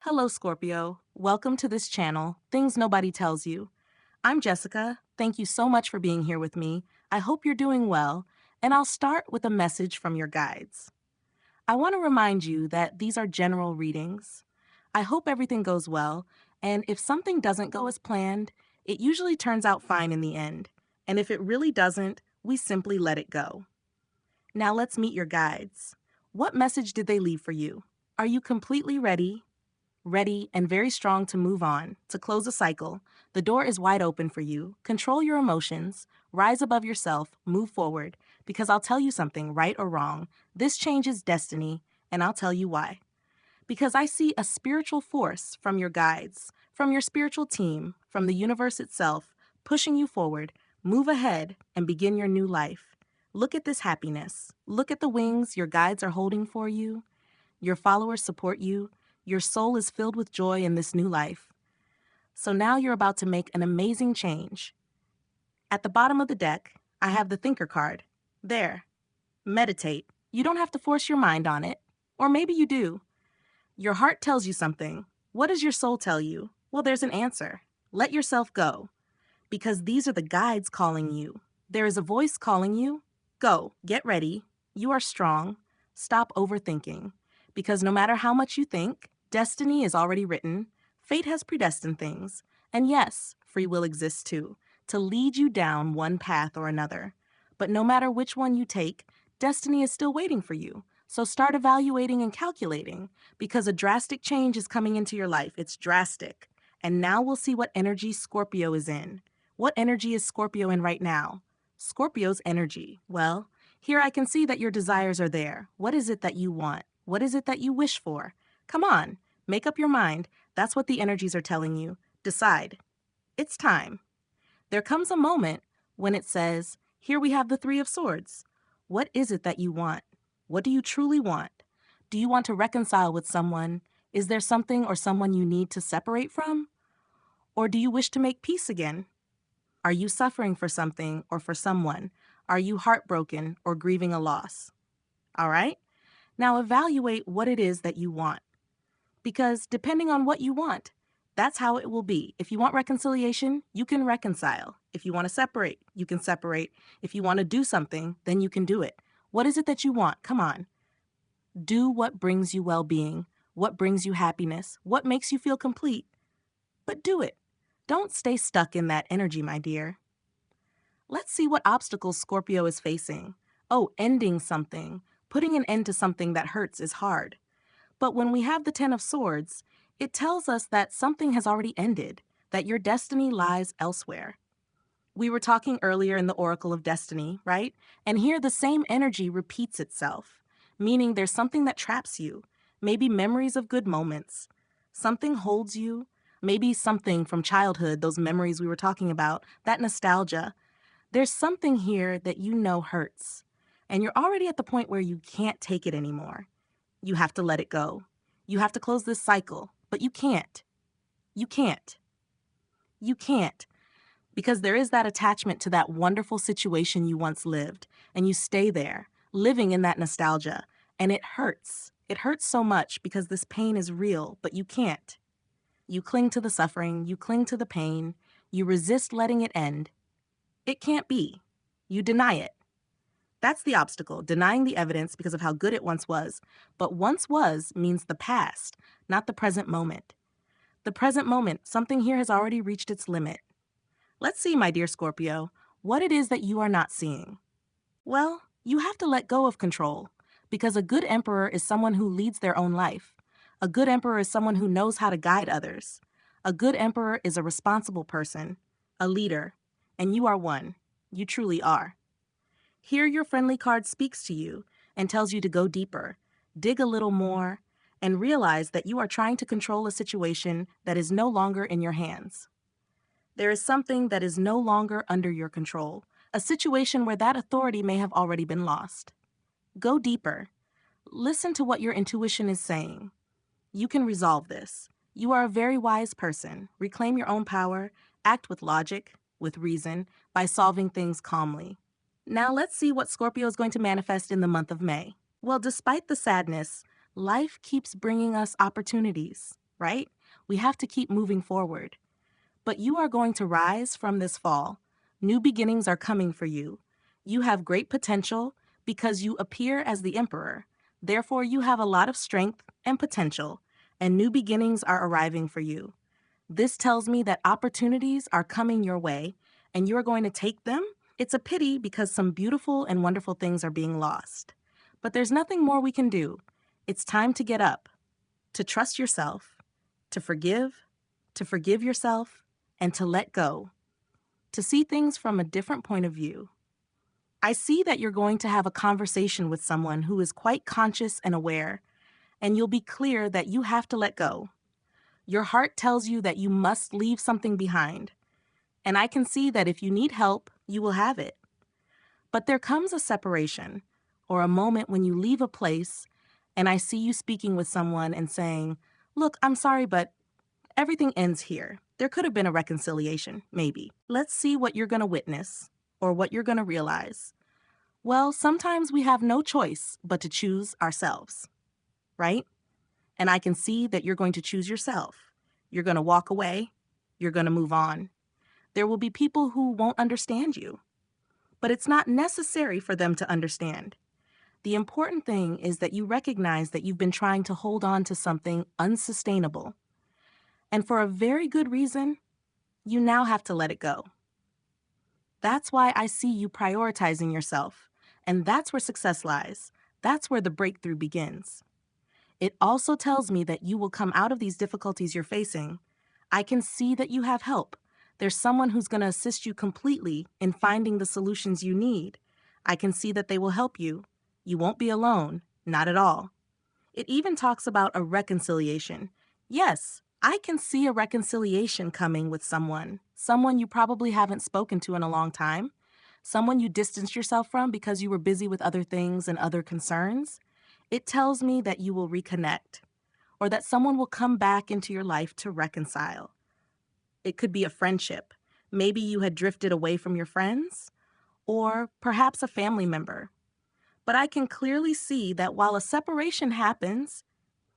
Hello, Scorpio. Welcome to this channel, Things Nobody Tells You. I'm Jessica. Thank you so much for being here with me. I hope you're doing well, and I'll start with a message from your guides. I want to remind you that these are general readings. I hope everything goes well, and if something doesn't go as planned, it usually turns out fine in the end. And if it really doesn't, we simply let it go. Now let's meet your guides. What message did they leave for you? Are you completely ready and very strong to move on, to close a cycle? The door is wide open for you. Control your emotions, rise above yourself, move forward, because I'll tell you something, right or wrong. This changes destiny, and I'll tell you why. Because I see a spiritual force from your guides, from your spiritual team, from the universe itself, pushing you forward. Move ahead and begin your new life. Look at this happiness. Look at the wings your guides are holding for you. Your followers support you. Your soul is filled with joy in this new life. So now you're about to make an amazing change. At the bottom of the deck, I have the Thinker card. There. Meditate. You don't have to force your mind on it. Or maybe you do. Your heart tells you something. What does your soul tell you? Well, there's an answer. Let yourself go. Because these are the guides calling you. There is a voice calling you. Go. Get ready. You are strong. Stop overthinking. Because no matter how much you think, destiny is already written. Fate has predestined things. And yes, free will exists too, to lead you down one path or another. But no matter which one you take, destiny is still waiting for you. So start evaluating and calculating, because a drastic change is coming into your life. It's drastic. And now we'll see what energy Scorpio is in. What energy is Scorpio in right now? Scorpio's energy. Well, here I can see that your desires are there. What is it that you want? What is it that you wish for? Come on, make up your mind. That's what the energies are telling you. Decide. It's time. There comes a moment when it says, here we have the Three of Swords. What is it that you want? What do you truly want? Do you want to reconcile with someone? Is there something or someone you need to separate from? Or do you wish to make peace again? Are you suffering for something or for someone? Are you heartbroken or grieving a loss? All right? Now evaluate what it is that you want. Because depending on what you want, that's how it will be. If you want reconciliation, you can reconcile. If you want to separate, you can separate. If you want to do something, then you can do it. What is it that you want? Come on. Do what brings you well-being, what brings you happiness, what makes you feel complete. But do it. Don't stay stuck in that energy, my dear. Let's see what obstacles Scorpio is facing. Oh, ending something. Putting an end to something that hurts is hard. But when we have the Ten of Swords, it tells us that something has already ended, that your destiny lies elsewhere. We were talking earlier in the Oracle of Destiny, right? And here the same energy repeats itself, meaning there's something that traps you, maybe memories of good moments. Something holds you, maybe something from childhood, those memories we were talking about, that nostalgia. There's something here that you know hurts, and you're already at the point where you can't take it anymore. You have to let it go. You have to close this cycle, but you can't. You can't. You can't. Because there is that attachment to that wonderful situation you once lived, and you stay there, living in that nostalgia, and it hurts. It hurts so much because this pain is real, but you can't. You cling to the suffering, you cling to the pain, you resist letting it end. It can't be. You deny it. That's the obstacle, denying the evidence because of how good it once was. But once was means the past, not the present moment. The present moment, something here has already reached its limit. Let's see, my dear Scorpio, what it is that you are not seeing. Well, you have to let go of control, because a good emperor is someone who leads their own life. A good emperor is someone who knows how to guide others. A good emperor is a responsible person, a leader, and you are one. You truly are. Here your friendly card speaks to you and tells you to go deeper, dig a little more, and realize that you are trying to control a situation that is no longer in your hands. There is something that is no longer under your control, a situation where that authority may have already been lost. Go deeper. Listen to what your intuition is saying. You can resolve this. You are a very wise person. Reclaim your own power, act with logic, with reason, by solving things calmly. Now let's see what Scorpio is going to manifest in the month of May. Well, despite the sadness, life keeps bringing us opportunities. right? We have to keep moving forward. But you are going to rise from this fall. New beginnings are coming for you. You have great potential because you appear as the emperor. Therefore, you have a lot of strength and potential, and new beginnings are arriving for you. This tells me that opportunities are coming your way, and you are going to take them. It's a pity because some beautiful and wonderful things are being lost. But there's nothing more we can do. It's time to get up, to trust yourself, to forgive yourself, and to let go, to see things from a different point of view. I see that you're going to have a conversation with someone who is quite conscious and aware, and you'll be clear that you have to let go. Your heart tells you that you must leave something behind, and I can see that if you need help, you will have it. But there comes a separation, or a moment when you leave a place, and I see you speaking with someone and saying, "Look, I'm sorry, but everything ends here. There could have been a reconciliation, maybe." Let's see what you're going to witness or what you're going to realize. Well, sometimes we have no choice but to choose ourselves, right? And I can see that you're going to choose yourself. You're going to walk away. You're going to move on. There will be people who won't understand you, but it's not necessary for them to understand. The important thing is that you recognize that you've been trying to hold on to something unsustainable. And for a very good reason, you now have to let it go. That's why I see you prioritizing yourself, and that's where success lies. That's where the breakthrough begins. It also tells me that you will come out of these difficulties you're facing. I can see that you have help. There's someone who's going to assist you completely in finding the solutions you need. I can see that they will help you. You won't be alone, not at all. It even talks about a reconciliation. Yes, I can see a reconciliation coming with someone you probably haven't spoken to in a long time, someone you distanced yourself from because you were busy with other things and other concerns. It tells me that you will reconnect, or that someone will come back into your life to reconcile. It could be a friendship. Maybe you had drifted away from your friends, or perhaps a family member. But I can clearly see that while a separation happens,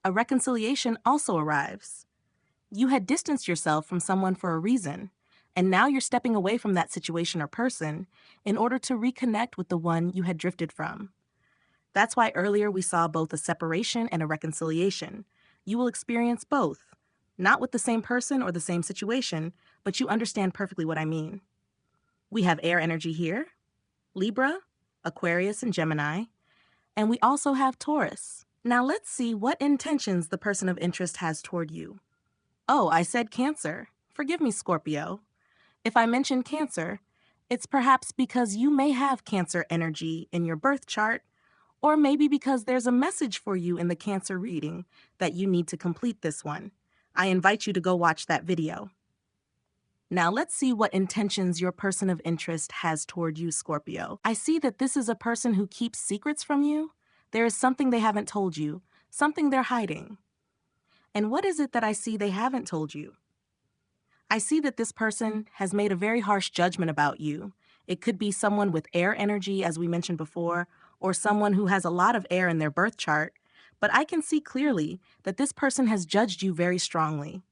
a reconciliation also arrives. You had distanced yourself from someone for a reason, and now you're stepping away from that situation or person in order to reconnect with the one you had drifted from. That's why earlier we saw both a separation and a reconciliation. You will experience both, not with the same person or the same situation, but you understand perfectly what I mean. We have air energy here, Libra, Aquarius, and Gemini, and we also have Taurus. Now let's see what intentions the person of interest has toward you. Oh, I said Cancer. Forgive me, Scorpio. If I mention Cancer, it's perhaps because you may have Cancer energy in your birth chart, or maybe because there's a message for you in the Cancer reading that you need to complete this one. I invite you to go watch that video. Now let's see what intentions your person of interest has toward you, Scorpio. I see that this is a person who keeps secrets from you. There is something they haven't told you, something they're hiding. And what is it that I see they haven't told you? I see that this person has made a very harsh judgment about you. It could be someone with air energy, as we mentioned before, or someone who has a lot of air in their birth chart. But I can see clearly that this person has judged you very strongly.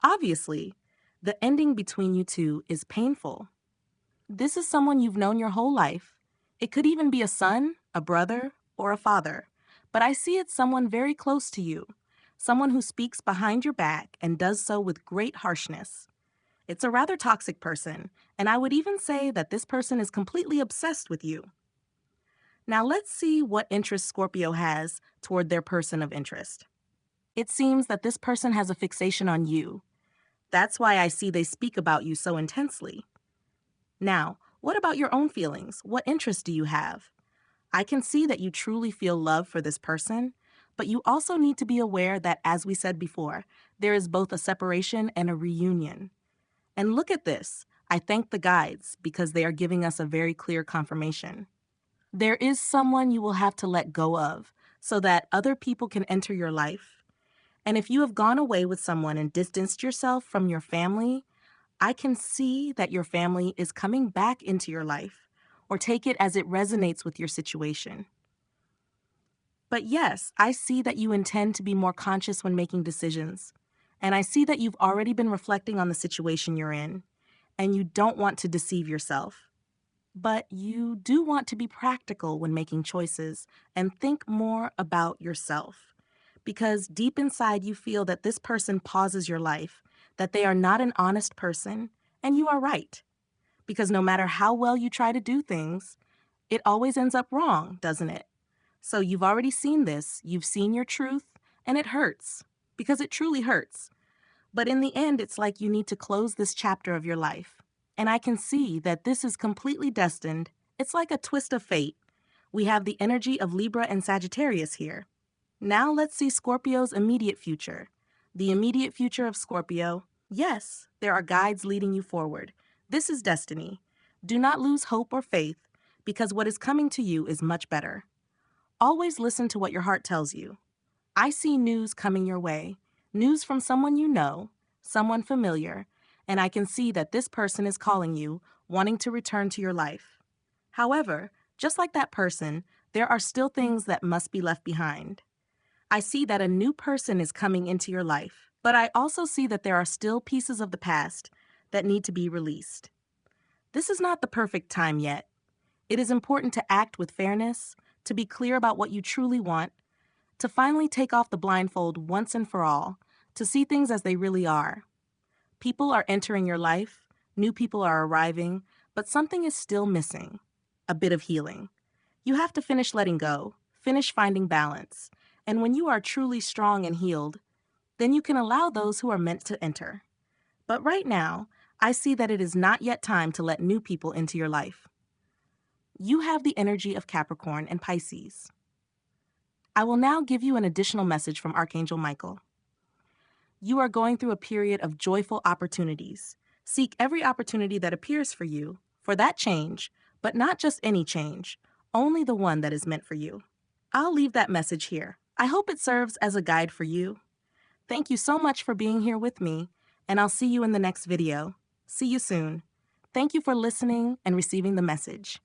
Obviously, the ending between you two is painful. This is someone you've known your whole life. It could even be a son, a brother, or a father. But I see it's someone very close to you, someone who speaks behind your back and does so with great harshness. It's a rather toxic person, and I would even say that this person is completely obsessed with you. Now let's see what interest Scorpio has toward their person of interest. It seems that this person has a fixation on you. That's why I see they speak about you so intensely. Now, what about your own feelings? What interest do you have? I can see that you truly feel love for this person, but you also need to be aware that, as we said before, there is both a separation and a reunion. And look at this. I thank the guides because they are giving us a very clear confirmation. There is someone you will have to let go of so that other people can enter your life. And if you have gone away with someone and distanced yourself from your family, I can see that your family is coming back into your life, or take it as it resonates with your situation. But yes, I see that you intend to be more conscious when making decisions. And I see that you've already been reflecting on the situation you're in, and you don't want to deceive yourself. But you do want to be practical when making choices and think more about yourself. Because deep inside, you feel that this person pauses your life, that they are not an honest person, and you are right. Because no matter how well you try to do things, it always ends up wrong, doesn't it? So you've already seen this, you've seen your truth, and it hurts. Because it truly hurts. But in the end, it's like you need to close this chapter of your life. And I can see that this is completely destined. It's like a twist of fate. We have the energy of Libra and Sagittarius here. Now let's see Scorpio's immediate future. The immediate future of Scorpio. Yes, there are guides leading you forward. This is destiny. Do not lose hope or faith, because what is coming to you is much better. Always listen to what your heart tells you. I see news coming your way, news from someone you know, someone familiar, and I can see that this person is calling you, wanting to return to your life. However, just like that person, there are still things that must be left behind. I see that a new person is coming into your life, but I also see that there are still pieces of the past that need to be released. This is not the perfect time yet. It is important to act with fairness, to be clear about what you truly want, to finally take off the blindfold once and for all, to see things as they really are. People are entering your life, new people are arriving, but something is still missing: a bit of healing. You have to finish letting go, finish finding balance, and when you are truly strong and healed, then you can allow those who are meant to enter. But right now, I see that it is not yet time to let new people into your life. You have the energy of Capricorn and Pisces. I will now give you an additional message from Archangel Michael. You are going through a period of joyful opportunities. Seek every opportunity that appears for you, for that change, but not just any change, only the one that is meant for you. I'll leave that message here. I hope it serves as a guide for you. Thank you so much for being here with me, and I'll see you in the next video. See you soon. Thank you for listening and receiving the message.